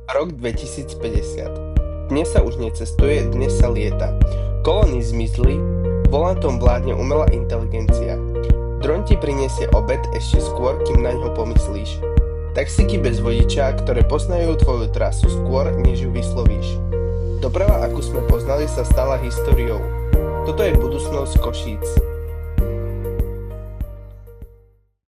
Rok 2050. Dnes sa už necestuje, dnes sa lieta. Kolóny zmizli, volantom vládne umelá inteligencia. Dron ti prinesie obed ešte skôr, kým na ňo pomyslíš. Taxíky bez vodiča, ktoré poznajú tvoju trasu skôr, než ju vyslovíš. Doprava, akú sme poznali, sa stala históriou. Toto je budúcnosť Košíc.